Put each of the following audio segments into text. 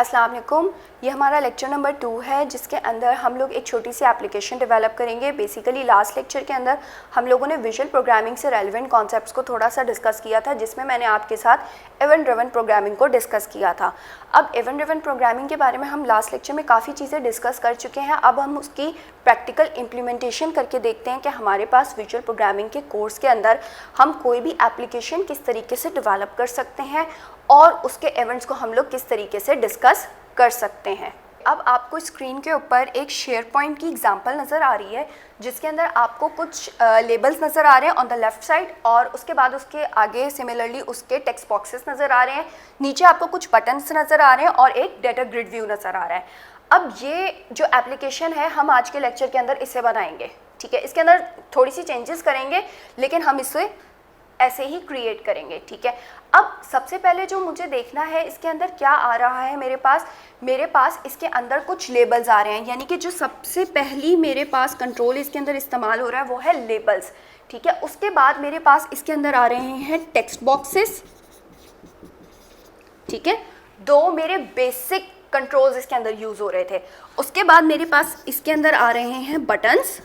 अस्सलाम वालेकुम। ये हमारा लेक्चर नंबर 2 है जिसके अंदर हम लोग एक छोटी सी एप्लीकेशन डेवलप करेंगे। बेसिकली लास्ट लेक्चर के अंदर हम लोगों ने विजुअल प्रोग्रामिंग से रेलेवेंट कॉन्सेप्ट्स को थोड़ा सा डिस्कस किया था, जिसमें मैंने आपके साथ इवेंट ड्रिवन प्रोग्रामिंग को डिस्कस किया था। अब इवेंट ड्रिवन प्रोग्रामिंग के बारे में हम लास्ट लेक्चर में काफ़ी चीज़ें डिस्कस कर चुके हैं। अब हम उसकी प्रैक्टिकल इम्प्लीमेंटेशन करके देखते हैं कि हमारे पास विजुअल प्रोग्रामिंग के कोर्स के अंदर हम कोई भी एप्लीकेशन किस तरीके से डेवलप कर सकते हैं और उसके इवेंट्स को हम लोग किस तरीके से डिस्कस कर सकते हैं। अब आपको स्क्रीन के ऊपर एक शेयर पॉइंट की एग्जांपल नज़र आ रही है, जिसके अंदर आपको कुछ लेबल्स नज़र आ रहे हैं ऑन द लेफ़्ट साइड, और उसके बाद उसके आगे सिमिलरली उसके टेक्स्ट बॉक्सेस नज़र आ रहे हैं। नीचे आपको कुछ बटन्स नज़र आ रहे हैं और एक डाटा ग्रिड व्यू नज़र आ रहा है। अब ये जो एप्लीकेशन है हम आज के लेक्चर के अंदर इसे बनाएंगे, ठीक है। इसके अंदर थोड़ी सी चेंजेस करेंगे, लेकिन हम इसे ऐसे ही क्रिएट करेंगे, ठीक है। अब सबसे पहले जो मुझे देखना है इसके अंदर क्या आ रहा है, मेरे पास इसके अंदर कुछ लेबल्स आ रहे हैं, यानी कि जो सबसे पहली मेरे पास कंट्रोल इसके अंदर इस्तेमाल हो रहा है वो है लेबल्स, ठीक है। उसके बाद मेरे पास इसके अंदर आ रहे हैं टेक्स्ट बॉक्सेस, ठीक है। दो मेरे बेसिक कंट्रोल्स इसके अंदर यूज़ हो रहे थे। उसके बाद मेरे पास इसके अंदर आ रहे हैं बटन्स,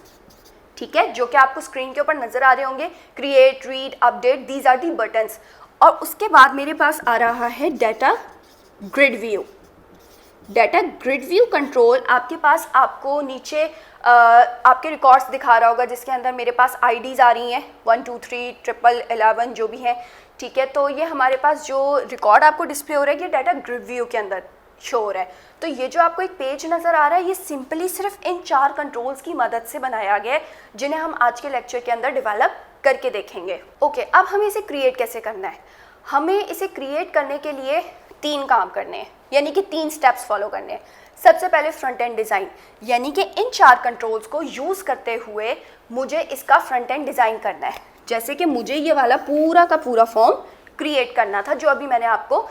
ठीक है, जो कि आपको स्क्रीन के ऊपर नज़र आ रहे होंगे। Create, read, update, these are the buttons. और उसके बाद मेरे पास आ रहा है data grid view. Data grid view control आपके पास आपको नीचे आपके रिकॉर्ड्स दिखा रहा होगा, जिसके अंदर मेरे पास आईडीज़ आ रही हैं 1 2 3 ट्रिपल 11 जो भी हैं, ठीक है। तो ये हमारे पास जो रिकॉर्ड आपको डिस्प्ले हो रहा है ये डाटा ग्रिड व्यू के अंदर शो हो रहा है। तो ये जो आपको एक पेज नज़र आ रहा है ये सिंपली सिर्फ इन 4 कंट्रोल्स की मदद से बनाया गया है, जिन्हें हम आज के लेक्चर के अंदर डेवलप करके देखेंगे। ओके, अब हमें इसे क्रिएट कैसे करना है। हमें इसे क्रिएट करने के लिए 3 काम करने हैं, यानी कि 3 स्टेप्स फॉलो करने हैं। सबसे पहले फ्रंट एंड डिज़ाइन, यानी कि इन 4 कंट्रोल्स को यूज़ करते हुए मुझे इसका फ्रंट एंड डिज़ाइन करना है। जैसे कि मुझे ये वाला पूरा का पूरा फॉर्म क्रिएट करना था, जो अभी मैंने आपको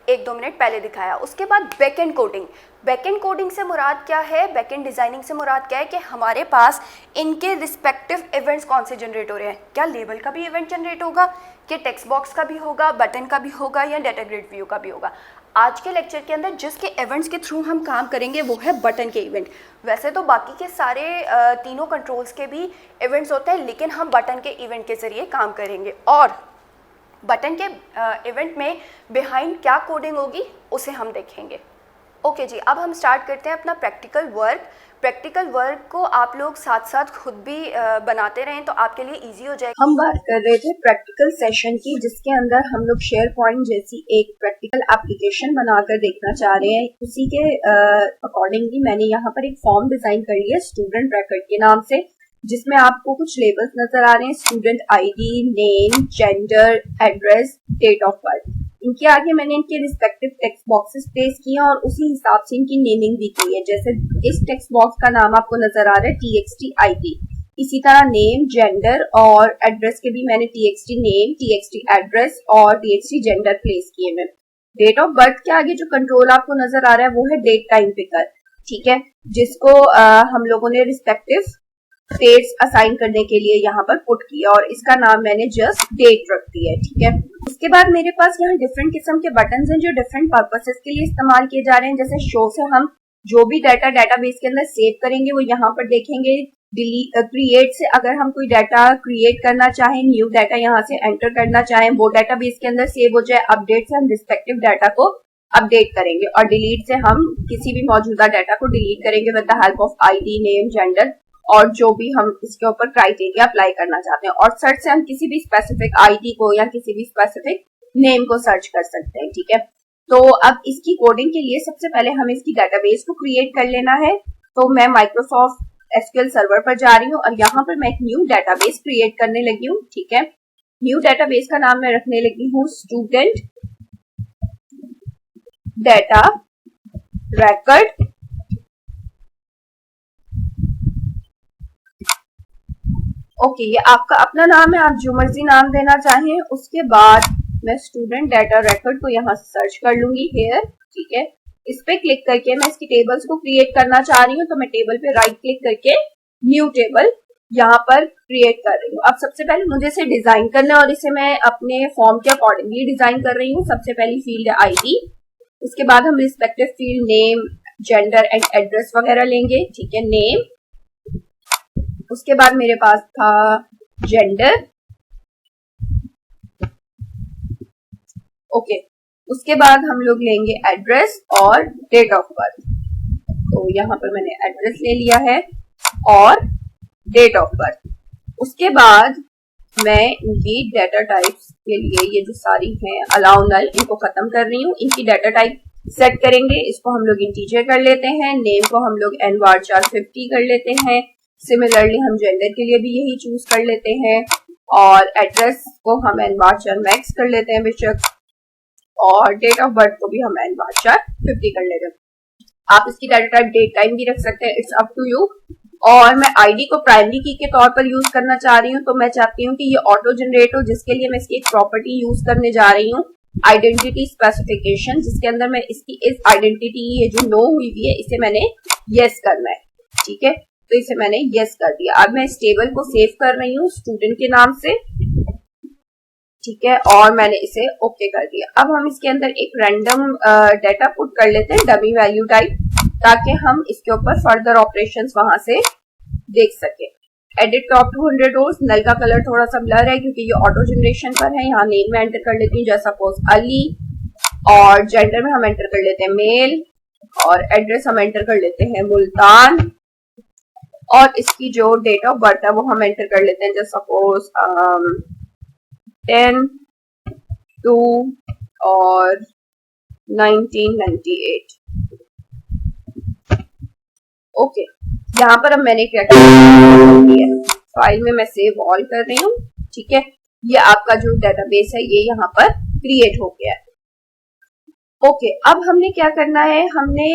1-2 मिनट पहले दिखाया। उसके बाद back and coding. Back and coding से मुराद क्या है, बैक एंड डिज़ाइनिंग से मुराद क्या है कि हमारे पास इनके रिस्पेक्टिव इवेंट्स कौन से जनरेट हो रहे हैं। क्या लेबल का भी इवेंट जनरेट होगा, कि टेक्स्ट बॉक्स का भी होगा, बटन का भी होगा, या डाटा ग्रिड व्यू का भी होगा। आज के लेक्चर के अंदर जिसके इवेंट्स के थ्रू हम काम करेंगे वो है बटन के इवेंट। वैसे तो बाकी के सारे तीनों कंट्रोल्स के भी इवेंट्स होते हैं, लेकिन हम बटन के इवेंट के ज़रिए काम करेंगे। और बटन के इवेंट में बिहाइंड क्या कोडिंग होगी उसे हम देखेंगे। ओके जी, अब हम स्टार्ट करते हैं अपना प्रैक्टिकल वर्क। प्रैक्टिकल वर्क को आप लोग साथ साथ खुद भी बनाते रहें तो आपके लिए इजी हो जाएगा। हम बात कर रहे थे प्रैक्टिकल सेशन की, जिसके अंदर हम लोग शेयर पॉइंट जैसी एक प्रैक्टिकल एप्लीकेशन बनाकर देखना चाह रहे हैं। उसी के अकॉर्डिंगली मैंने यहाँ पर एक फॉर्म डिजाइन करी है स्टूडेंट रेकॉर्ड के नाम से, जिसमें आपको कुछ लेबल्स नजर आ रहे हैं, student ID, name, gender, address, date of birth. इनके आगे मैंने इनके रिस्पेक्टिव टेक्स्ट बॉक्सेस प्लेस किए और उसी हिसाब से इनकी नेमिंग भी की है। जैसे इस टेक्स्ट बॉक्स का नाम आपको नजर आ रहा है txt id, इसी तरह नेम, जेंडर और एड्रेस के भी मैंने txt नेम, txt एड्रेस और txt जेंडर प्लेस किए हैं। डेट ऑफ बर्थ के आगे जो कंट्रोल आपको नजर आ रहा है वो है डेट टाइम पिकर, ठीक है, जिसको हम लोगों ने रिस्पेक्टिव डेट्स असाइन करने के लिए यहाँ पर पुट किया और इसका नाम मैंने जस्ट डेट रख दिया है, ठीक है। उसके बाद मेरे पास यहाँ डिफरेंट किस्म के बटन्स हैं जो डिफरेंट पर्पसेस के लिए इस्तेमाल किए जा रहे हैं। जैसे शो से हम जो भी डाटा डेटाबेस के अंदर सेव करेंगे वो यहाँ पर देखेंगे। क्रिएट से अगर हम कोई डाटा क्रिएट करना चाहें, न्यू डाटा यहाँ से एंटर करना चाहें, वो डाटाबेस के अंदर सेव हो जाए। अपडेट से हम रिस्पेक्टिव डाटा को अपडेट करेंगे और डिलीट से हम किसी भी मौजूदा डाटा को डिलीट करेंगे with the help of ID, name, gender और जो भी हम इसके ऊपर क्राइटेरिया अप्लाई करना चाहते हैं। और सर्च से हम किसी भी स्पेसिफिक आईडी को या किसी भी स्पेसिफिक नेम को सर्च कर सकते हैं, ठीक है। तो अब इसकी कोडिंग के लिए सबसे पहले हमें इसकी डेटाबेस को क्रिएट कर लेना है। तो मैं माइक्रोसॉफ्ट एसक्यूएल सर्वर पर जा रही हूँ और यहाँ पर मैं एक न्यू डेटाबेस क्रिएट करने लगी हूँ, ठीक है। न्यू डेटाबेस का नाम मैं रखने लगी हूँ स्टूडेंट डाटा रेकॉर्ड। ओके, ये आपका अपना नाम है, आप जो मर्जी नाम देना चाहें। उसके बाद मैं स्टूडेंट डाटा रेकॉर्ड को यहाँ से सर्च कर लूंगी हेयर, ठीक है। इस पे क्लिक करके मैं इसकी टेबल्स को क्रिएट करना चाह रही हूँ, तो मैं टेबल पे राइट क्लिक करके न्यू टेबल यहाँ पर क्रिएट कर रही हूँ। अब सबसे पहले मुझे इसे डिजाइन करना है और इसे मैं अपने फॉर्म के अकॉर्डिंगली डिजाइन कर रही हूँ। सबसे पहली फील्ड है आईडी, उसके बाद हम respective field name, gender and address वगैरह लेंगे, ठीक है, नेम। उसके बाद मेरे पास था जेंडर, ओके। उसके बाद हम लोग लेंगे एड्रेस और डेट ऑफ बर्थ। तो यहाँ पर मैंने एड्रेस ले लिया है और डेट ऑफ बर्थ। उसके बाद मैं इनकी डाटा टाइप्स के लिए ये जो सारी हैं अलाउ नल, इनको खत्म कर रही हूँ। इनकी डाटा टाइप सेट करेंगे। इसको हम लोग इंटीजर कर लेते हैं, नेम को हम लोग nvar50 कर लेते हैं। सिमिलरली हम जेंडर के लिए भी यही चूज कर लेते हैं और एड्रेस को हम nvar max कर लेते हैं बेशक, और डेट ऑफ बर्थ को भी हम nvar50 कर लेते हैं। आप इसकी डाटा टाइप डेट टाइम भी रख सकते हैं, इट्स अप टू यू। और मैं आईडी को प्राइमरी की के तौर पर यूज करना चाह रही हूँ, तो मैं चाहती हूँ कि ये ऑटो जनरेट हो, जिसके लिए मैं इसकी एक प्रॉपर्टी यूज करने जा रही हूँ, आइडेंटिटी स्पेसिफिकेशन, जिसके अंदर मैं इसकी इस आइडेंटिटी ये जो नो हुई हुई है इसे मैंने यस करना है, ठीक है। तो इसे मैंने यस कर दिया। अब मैं इस टेबल को सेव कर रही हूँ स्टूडेंट के नाम से, ठीक है, और मैंने इसे ओके कर दिया। अब हम इसके अंदर एक रैंडम डाटा पुट कर लेते हैं, डमी वैल्यू टाइप, ताकि हम इसके ऊपर फर्दर ऑपरेशंस वहां से देख सके। एडिट टॉप 200 रोज, नल का कलर थोड़ा सा ब्लर है क्योंकि ये ऑटो जनरेशन पर है। यहाँ नेम में एंटर कर लेती हूँ, जैसा सपोज अली, और जेंडर में हम एंटर कर लेते हैं मेल, और एड्रेस हम एंटर कर लेते हैं मुल्तान, और इसकी जो डेट ऑफ बर्थ है वो हम एंटर कर लेते हैं, जैसा सपोज 10/2 और 1998। ओके, यहाँ पर अब मैंने क्या किया, फाइल में मैं सेव ऑल कर रही हूँ, ठीक है। ये आपका जो डेटाबेस है ये यहाँ पर क्रिएट हो गया है। ओके, अब हमने क्या करना है, हमने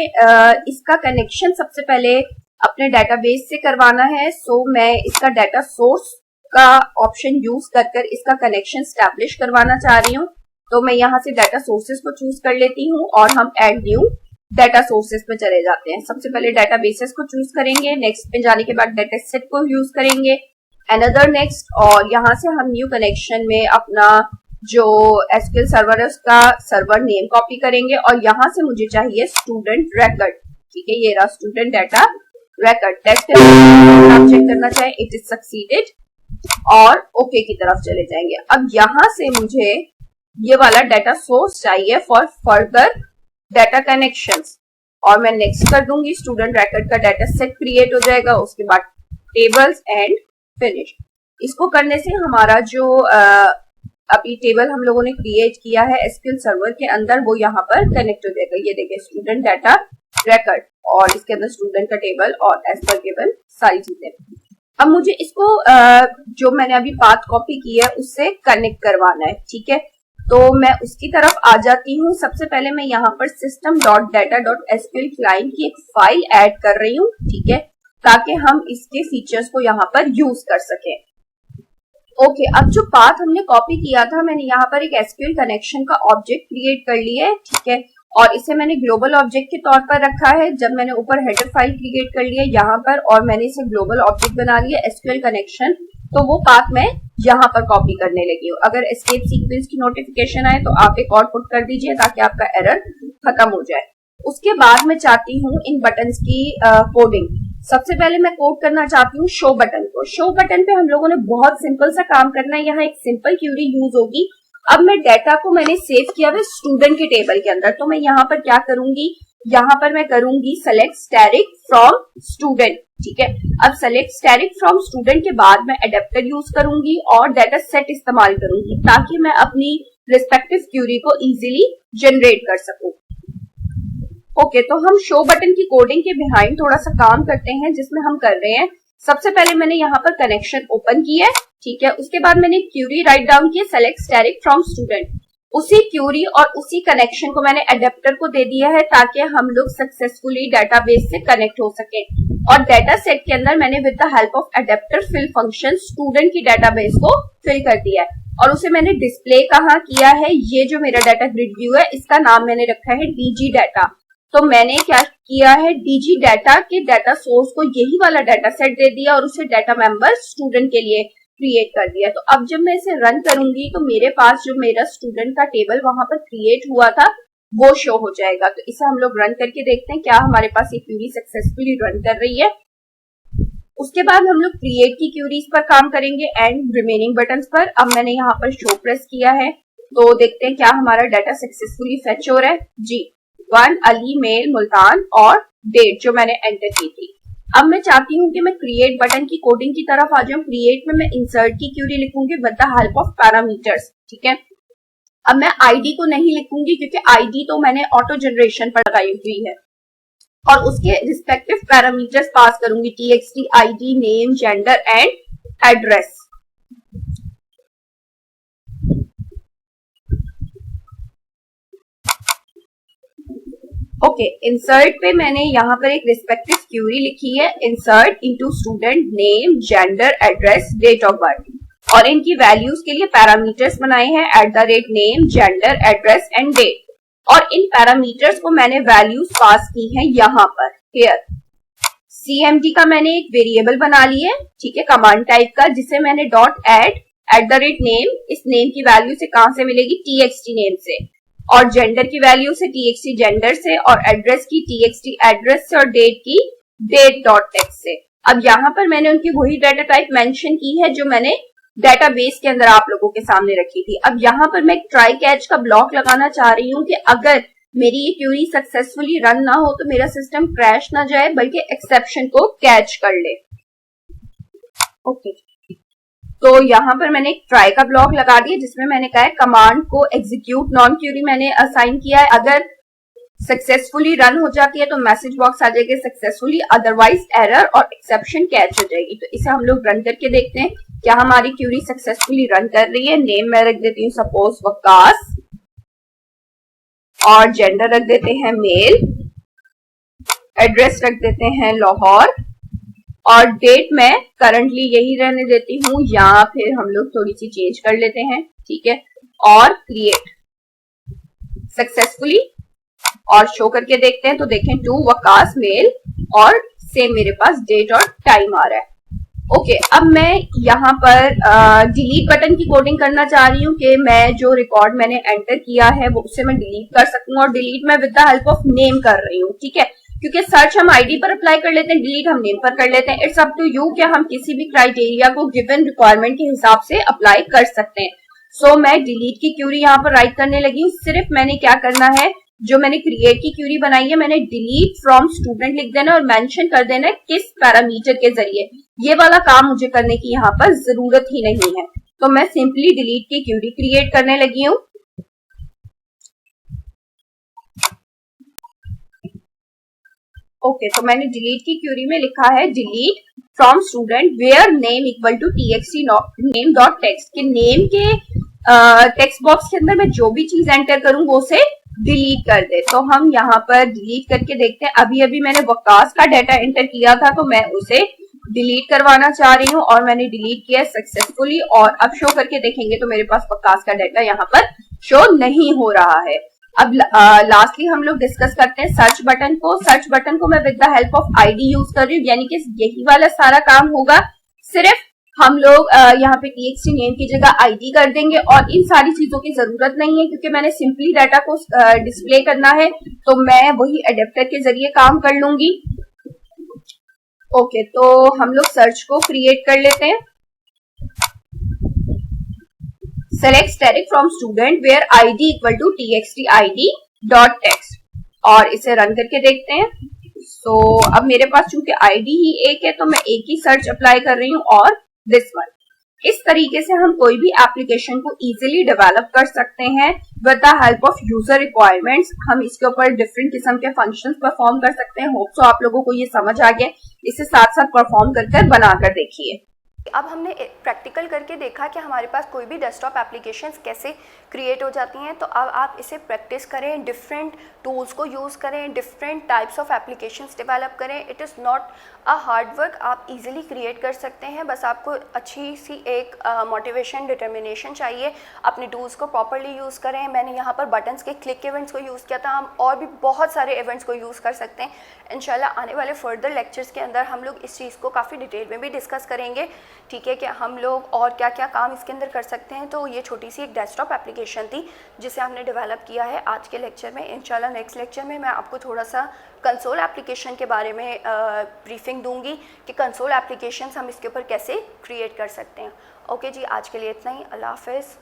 इसका कनेक्शन सबसे पहले अपने डेटाबेस से करवाना है। सो मैं इसका डाटा सोर्स का ऑप्शन यूज कर इसका कनेक्शन स्टैब्लिश करवाना चाह रही हूँ। तो मैं यहाँ से डाटा सोर्सेस को चूज कर लेती हूँ और हम एड न्यू डाटा सोर्सेस पे चले जाते हैं। सबसे पहले डाटा बेसेस को चूज करेंगे, नेक्स्ट पे जाने के बाद डाटा सेट को यूज करेंगे, अनदर नेक्स्ट, और यहाँ से हम न्यू कनेक्शन में अपना जो एसक्यूएल सर्वर है उसका सर्वर नेम कॉपी करेंगे, और यहाँ से मुझे चाहिए स्टूडेंट रिकॉर्ड, ठीक है। ये रहा स्टूडेंट डाटा रिकॉर्ड। टेस्ट आप चेक करना चाहें, इट इज सक्सीडेड, और ओके की तरफ चले जाएंगे। अब यहाँ से मुझे ये वाला डाटा सोर्स चाहिए फॉर फर्दर डाटा कनेक्शंस, और मैं नेक्स्ट कर दूंगी। स्टूडेंट रिकॉर्ड का डाटा सेट क्रिएट हो जाएगा, उसके बाद टेबल्स एंड फिनिश। इसको करने से हमारा जो अभी टेबल हम लोगों ने क्रिएट किया है एसक्यूएल सर्वर के अंदर वो यहाँ पर कनेक्ट हो जाएगा। ये देखिए स्टूडेंट डाटा रिकॉर्ड, और इसके अंदर स्टूडेंट का टेबल और एज पर गिवन सारी चीजें। अब मुझे इसको जो मैंने अभी पाथ कॉपी की है उससे कनेक्ट करवाना है, ठीक है। तो मैं उसकी तरफ आ जाती हूँ। सबसे पहले मैं यहाँ पर system.data.sql क्लाइंट की एक फाइल ऐड कर रही हूँ, ठीक है, ताकि हम इसके फीचर्स को यहाँ पर यूज कर सकें। ओके, अब जो पाथ हमने कॉपी किया था, मैंने यहाँ पर एक एसक्यूएल कनेक्शन का ऑब्जेक्ट क्रिएट कर लिया है, ठीक है, और इसे मैंने ग्लोबल ऑब्जेक्ट के तौर पर रखा है। जब मैंने ऊपर हेडर फाइल क्रिएट कर लिया यहाँ पर, और मैंने इसे ग्लोबल ऑब्जेक्ट बना लिया एसक्यूएल कनेक्शन, तो वो पाथ मैं यहाँ पर कॉपी करने लगी हूँ। अगर एस्केप सीक्वेंस की नोटिफिकेशन आए तो आप एक और पुट कर दीजिए ताकि आपका एरर खत्म हो जाए। उसके बाद मैं चाहती हूँ इन बटन्स की कोडिंग। सबसे पहले मैं कोड करना चाहती हूँ शो बटन को। शो बटन पे हम लोगों ने बहुत सिंपल सा काम करना है। यहाँ एक सिंपल क्यूरी यूज होगी। अब मैं डाटा को मैंने सेव किया हुआ स्टूडेंट के टेबल के अंदर, तो मैं यहाँ पर क्या करूंगी, यहाँ पर मैं करूंगी सेलेक्ट स्टैटिक फ्रॉम स्टूडेंट, ठीक है। अब सेलेक्ट स्टैटिक फ्रॉम स्टूडेंट के बाद मैं एडेप्टर यूज करूंगी और डाटा सेट इस्तेमाल करूंगी ताकि मैं अपनी रिस्पेक्टिव क्यूरी को इजीली जनरेट कर सकूं। ओके, तो हम शो बटन की कोडिंग के बिहाइंड थोड़ा सा काम करते हैं, जिसमें हम कर रहे हैं, सबसे पहले मैंने यहाँ पर कनेक्शन ओपन किया है, ठीक है। उसके बाद मैंने क्यूरी राइट डाउन किया सेलेक्ट स्टैटिक फ्रॉम स्टूडेंट। उसी क्यूरी और उसी कनेक्शन को मैंने एडेप्टर को दे दिया है ताकि हम लोग सक्सेसफुली डाटाबेस से कनेक्ट हो सके। और डाटा सेट के अंदर मैंने with the help of adapter fill function student की डाटाबेस को फिल कर दिया है, और उसे मैंने डिस्प्ले कहाँ किया है, ये जो मेरा डाटा ग्रिड व्यू है इसका नाम मैंने रखा है डीजी डाटा। तो मैंने क्या किया है, डीजी डाटा के डाटा सोर्स को यही वाला डाटा सेट दे दिया और उसे डाटा मेंबर स्टूडेंट के लिए क्रिएट कर दिया। तो अब जब मैं इसे रन करूंगी तो मेरे पास जो मेरा स्टूडेंट का टेबल वहां पर क्रिएट हुआ था वो शो हो जाएगा। तो इसे हम लोग रन करके देखते हैं क्या हमारे पास ये क्यूरी सक्सेसफुली रन कर रही है। उसके बाद हम लोग क्रिएट की क्यूरीज पर काम करेंगे एंड रिमेनिंग बटन्स पर। अब मैंने यहाँ पर शो प्रेस किया है तो देखते हैं क्या हमारा डाटा सक्सेसफुली फेच हो रहा है। जी 1 अली मेल मुल्तान और डेट जो मैंने एंटर की थी। अब मैं चाहती हूँ कि मैं क्रिएट बटन की कोडिंग की तरफ आ जाऊँ। क्रिएट में मैं इंसर्ट की क्यूरी लिखूंगी with the help of parameters. ठीक है, अब मैं आईडी को नहीं लिखूंगी क्योंकि आईडी तो मैंने ऑटो जनरेशन पर लगाई हुई है और उसके रिस्पेक्टिव पैरामीटर्स पास करूंगी txt id name gender and address. Okay, insert पे मैंने यहाँ पर एक रिस्पेक्टिव क्यूरी लिखी है, insert into student name gender address date of birth और इनकी वैल्यूज के लिए पैरामीटर्स बनाए हैं @name gender address and date और इन पैरामीटर्स को मैंने वैल्यूज पास की हैं यहाँ पर हियर। cmd का मैंने एक वेरिएबल बना लिया है, ठीक है, कमांड टाइप का, जिसे मैंने डॉट एड @नेम, इस नेम की वैल्यू से कहां से मिलेगी, txt नेम से, और जेंडर की वैल्यू से txt जेंडर से, और एड्रेस की txt एड्रेस से, और डेट की डेट डॉट टेक्स्ट से। अब यहाँ पर मैंने उनकी वही डाटा टाइप मेंशन की है जो मैंने डेटाबेस के अंदर आप लोगों के सामने रखी थी। अब यहाँ पर मैं एक ट्राई कैच का ब्लॉक लगाना चाह रही हूँ कि अगर मेरी ये क्यूरी सक्सेसफुली रन ना हो तो मेरा सिस्टम क्रैश ना जाए बल्कि एक्सेप्शन को कैच कर ले। ओके, तो यहाँ पर मैंने एक ट्राई का ब्लॉक लगा दिया जिसमें मैंने कहा है कमांड को एग्जीक्यूट नॉन क्यूरी मैंने असाइन किया है। अगर सक्सेसफुली रन हो जाती है तो मैसेज बॉक्स आ जाएगा सक्सेसफुली, अदरवाइज एरर और एक्सेप्शन कैच हो जाएगी। तो इसे हम लोग रन करके देखते हैं क्या हमारी क्यूरी सक्सेसफुली रन कर रही है। नेम मैं रख देती हूँ सपोज वकास और जेंडर रख देते हैं मेल, एड्रेस रख देते हैं लाहौर और डेट मैं करंटली यही रहने देती हूँ या फिर हम लोग थोड़ी सी चेंज कर लेते हैं, ठीक है, और क्रिएट सक्सेसफुली और शो करके देखते हैं। तो देखें टू वकास मेल और सेम मेरे पास डेट और टाइम आ रहा है। ओके, अब मैं यहाँ पर डिलीट बटन की कोडिंग करना चाह रही हूँ कि मैं जो रिकॉर्ड मैंने एंटर किया है वो उससे मैं डिलीट कर सकूं और डिलीट मैं with the help of name कर रही हूँ, ठीक है, क्योंकि सर्च हम आईडी पर अप्लाई कर लेते हैं, डिलीट हम नेम पर कर लेते हैं। इट्स अप टू यू क्या हम किसी भी क्राइटेरिया को गिवन रिक्वायरमेंट के हिसाब से अप्लाई कर सकते हैं। सो मैं डिलीट की क्यूरी यहाँ पर राइट करने लगी हूँ। सिर्फ मैंने क्या करना है, जो मैंने क्रिएट की क्यूरी बनाई है मैंने डिलीट फ्रॉम स्टूडेंट लिख देना और मेंशन कर देना है किस पैरामीटर के जरिए। ये वाला काम मुझे करने की यहाँ पर जरूरत ही नहीं है, तो मैं सिंपली डिलीट की क्यूरी क्रिएट करने लगी हूँ। ओके, तो मैंने डिलीट की क्यूरी में लिखा है delete from student where name equal to txt name dot text, कि नेम के टेक्स्ट बॉक्स के अंदर मैं जो भी चीज एंटर करूं वो से डिलीट कर दे। तो हम यहाँ पर डिलीट करके देखते हैं। अभी अभी मैंने वकास का डाटा एंटर किया था तो मैं उसे डिलीट करवाना चाह रही हूँ और मैंने डिलीट किया सक्सेसफुली और अब शो करके देखेंगे तो मेरे पास वकास का डाटा यहाँ पर शो नहीं हो रहा है। अब लास्टली हम लोग डिस्कस करते हैं सर्च बटन को। सर्च बटन को मैं with the help of ID use कर रही हूँ, यानी कि यही वाला सारा काम होगा, सिर्फ हम लोग यहाँ पे txt नेम की जगह आईडी कर देंगे और इन सारी चीजों की जरूरत नहीं है क्योंकि मैंने सिंपली डाटा को डिस्प्ले करना है तो मैं वही एडेप्टर के जरिए काम कर लूंगी। ओके, तो हम लोग सर्च को क्रिएट कर लेते हैं। Select static from student where ID equal to txt id dot text और इसे रन करके देखते हैं। सो अब मेरे पास चूंकि आईडी ही एक है तो मैं एक ही सर्च अप्लाई कर रही हूँ और दिस वन। इस तरीके से हम कोई भी एप्लीकेशन को इजीली डेवलप कर सकते हैं with the help of user requirements. हम इसके ऊपर डिफरेंट किस्म के फंक्शंस परफॉर्म कर सकते हैं। होप सो आप लोगों को ये समझ आ गया। इसे साथ साथ परफॉर्म कर बनाकर देखिए। अब हमने प्रैक्टिकल करके देखा कि हमारे पास कोई भी डेस्कटॉप एप्लीकेशंस कैसे क्रिएट हो जाती हैं। तो अब आप इसे प्रैक्टिस करें, डिफरेंट टूल्स को यूज़ करें, different types of applications develop करें। It is not a hard work, आप इजीली क्रिएट कर सकते हैं। बस आपको अच्छी सी एक मोटिवेशन, डिटर्मिनेशन चाहिए। अपने टूल्स को प्रॉपरली यूज़ करें। मैंने यहाँ पर बटन्स के क्लिक इवेंट्स को यूज़ किया था, हम और भी बहुत सारे इवेंट्स को यूज़ कर सकते हैं। इंशाल्लाह आने वाले फर्दर लेक्चर्स के अंदर हम लोग इस चीज़ को काफ़ी डिटेल में भी डिस्कस करेंगे, ठीक है, कि हम लोग और क्या क्या काम इसके अंदर कर सकते हैं। तो ये छोटी सी एक डेस्कटॉप एप्लीकेशन एप्लीकेशन थी जिसे हमने डेवलप किया है आज के लेक्चर में। इंशाल्लाह नेक्स्ट लेक्चर में मैं आपको थोड़ा सा कंसोल एप्लीकेशन के बारे में ब्रीफिंग दूंगी कि कंसोल एप्लीकेशंस हम इसके ऊपर कैसे क्रिएट कर सकते हैं। ओके जी, आज के लिए इतना ही। अल्लाह हाफ़िज़।